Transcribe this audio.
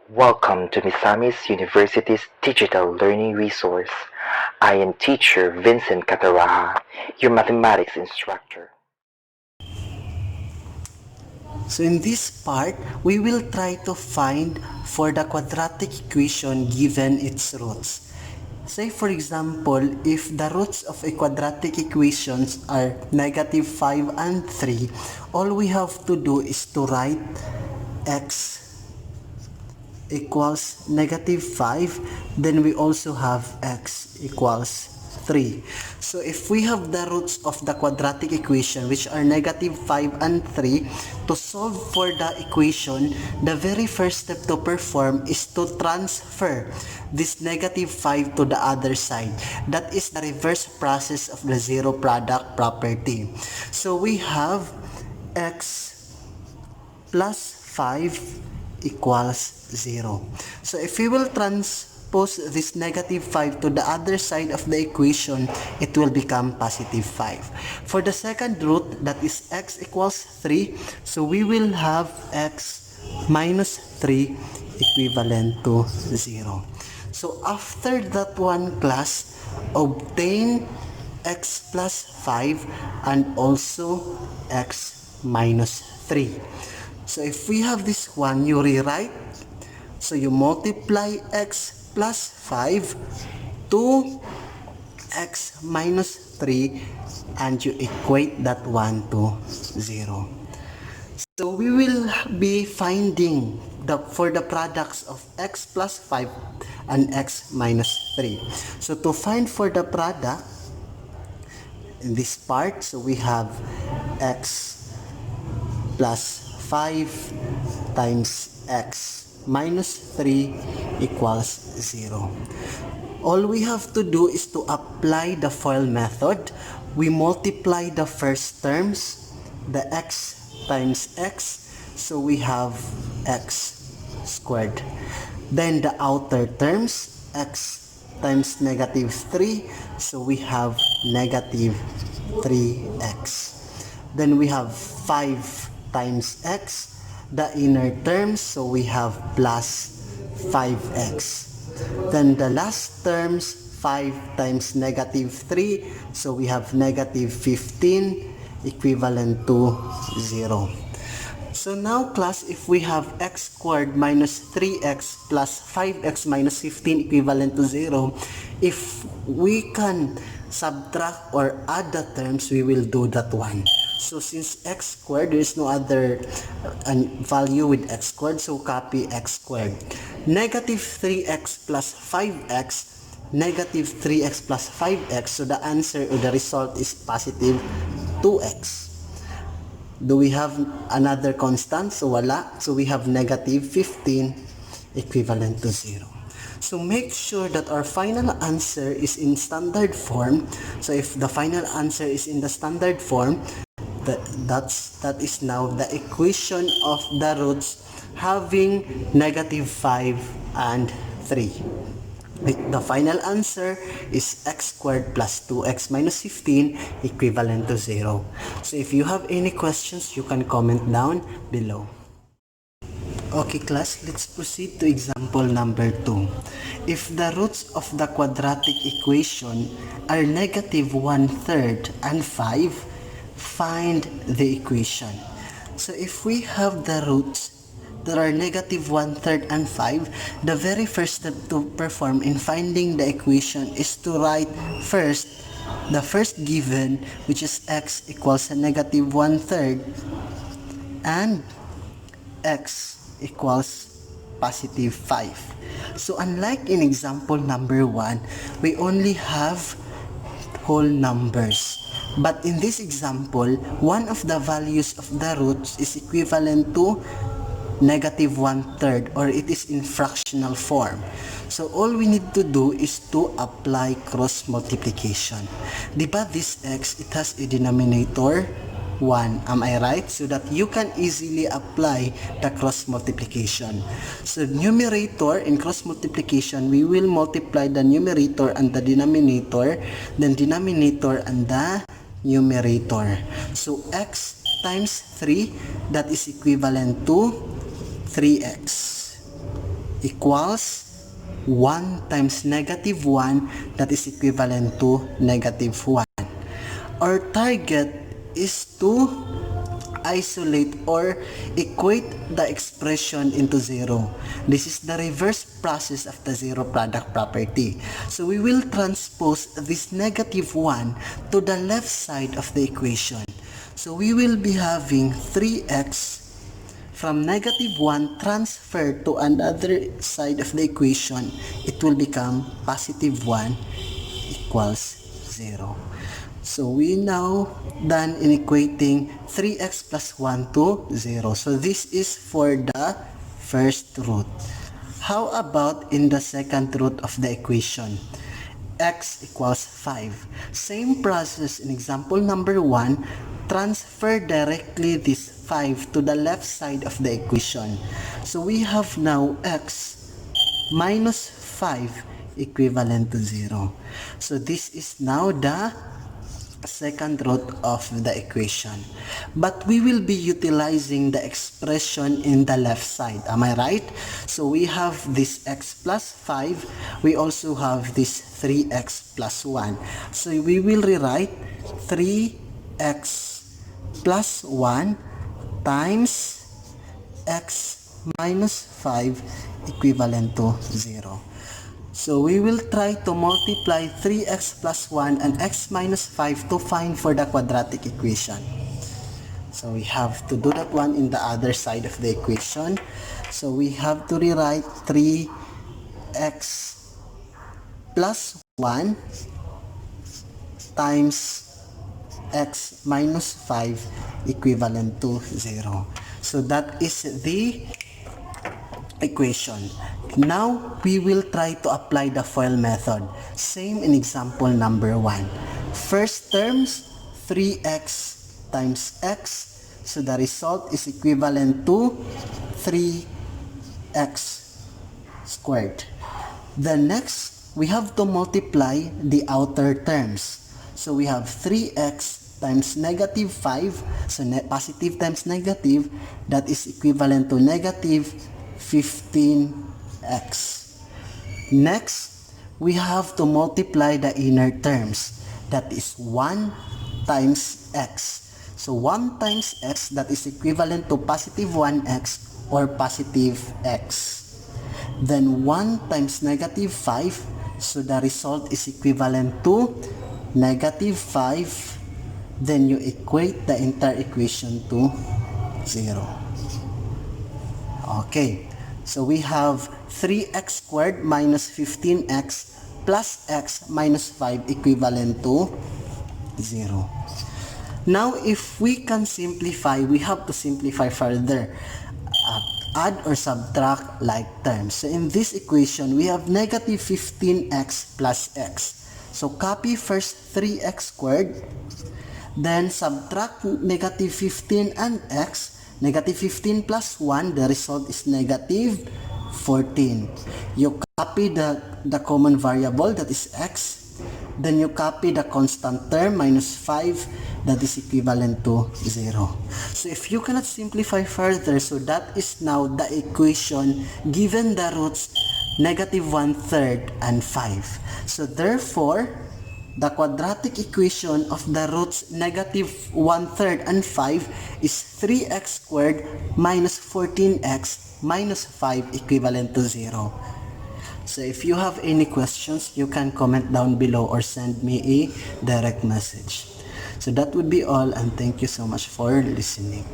Welcome to Misamis University's digital learning resource. I am teacher Vincent Cataraha, your mathematics instructor. So in this part, we will try to find for the quadratic equation given its roots. Say for example, if the roots of a quadratic equations are negative 5 and 3, all we have to do is to write x equals negative 5, then we also have x equals 3. So if we have the roots of the quadratic equation which are negative 5 and 3, to solve for the equation, the very first step to perform is to transfer this negative 5 to the other side. That is the reverse process of the zero product property. So we have x plus 5 equals 0. So if we will transpose this negative 5 to the other side of the equation, it will become positive 5. For the second root, that is x equals 3, so we will have x minus 3 equivalent to 0. So after that one class, obtain x plus 5 and also x minus 3. So if we have this one, you rewrite. So you multiply x plus 5 to x minus 3 and you equate that one to 0. So we will be finding for the products of x plus 5 and x minus 3. So to find for the product, in this part, so we have x plus 5 times x minus 3 equals 0. All we have to do is to apply the FOIL method. We multiply the first terms, the x times x, so we have x squared. Then the outer terms, x times negative 3, so we have negative 3x. Then we have 5 times x, the inner terms, so we have plus 5x. Then the last terms, 5 times negative 3, so we have negative 15 equivalent to 0. So now class, if we have x squared minus 3x plus 5x minus 15 equivalent to 0, if we can subtract or add the terms, we will do that one. So since x squared, there is no other value with x squared, so copy x squared. Negative 3x plus 5x, negative 3x plus 5x, so the answer or the result is positive 2x. Do we have another constant? So wala. So we have negative 15 equivalent to 0. So make sure that our final answer is in standard form. So if the final answer is in the standard form, that is now the equation of the roots having negative 5 and 3. The final answer is x squared plus 2x minus 15 equivalent to 0. So if you have any questions, you can comment down below. Okay class, let's proceed to example number 2. If the roots of the quadratic equation are negative 1/3 and 5, find the equation. So if we have the roots that are negative 1/3 and 5, the very first step to perform in finding the equation is to write first the first given, which is x equals a negative 1/3 and x equals positive 5. So unlike in example number 1, we only have whole numbers. But in this example, one of the values of the roots is equivalent to negative 1/3, or it is in fractional form. So all we need to do is to apply cross multiplication. Diba this x, it has a denominator 1, am I right? So that you can easily apply the cross multiplication. So numerator, in cross multiplication, we will multiply the numerator and the denominator, then denominator and the numerator. So x times 3, that is equivalent to 3x. equals 1 times negative 1, that is equivalent to negative 1. Our target is to isolate or equate the expression into zero. This is the reverse process of the zero product property. So we will transpose this negative 1 to the left side of the equation. So we will be having 3x from negative 1 transferred to another side of the equation. It will become positive 1 equals 0. So we now done in equating 3x plus 1 to 0. So this is for the first root. How about in the second root of the equation? X equals 5. Same process in example number 1. Transfer directly this 5 to the left side of the equation. So we have now x minus 5 equivalent to 0. So this is now the second root of the equation. But we will be utilizing the expression in the left side. Am I right? So we have this x plus 5. We also have this 3x plus 1. So we will rewrite 3x plus 1 times x minus 5 equivalent to 0. So we will try to multiply 3x plus 1 and x minus 5 to find for the quadratic equation. So we have to do that one in the other side of the equation. So we have to rewrite 3x plus 1 times x minus 5 equivalent to 0. So that is the equation. Now we will try to apply the FOIL method. Same in example number 1. First terms 3x times x. So the result is equivalent to 3x squared. The next, we have to multiply the outer terms. So we have 3x times negative 5. So positive times negative, that is equivalent to negative 15x. Next, we have to multiply the inner terms. That is 1 times x. So 1 times x, that is equivalent to positive 1x or positive x. Then 1 times negative 5. So the result is equivalent to negative 5. Then you equate the entire equation to 0. Okay. So we have 3x squared minus 15x plus x minus 5 equivalent to 0. Now, if we can simplify, we have to simplify further. Add or subtract like terms. So in this equation, we have negative 15x plus x. So copy first 3x squared, then subtract negative 15 and x. Negative 15 plus 1, the result is negative 14. You copy the common variable, that is x. Then you copy the constant term, minus 5, that is equivalent to 0. So if you cannot simplify further, so that is now the equation given the roots negative 1/3 and 5. So therefore, the quadratic equation of the roots negative 1/3 and 5 is 3x squared minus 14x minus 5 equivalent to 0. So if you have any questions, you can comment down below or send me a direct message. So that would be all, and thank you so much for listening.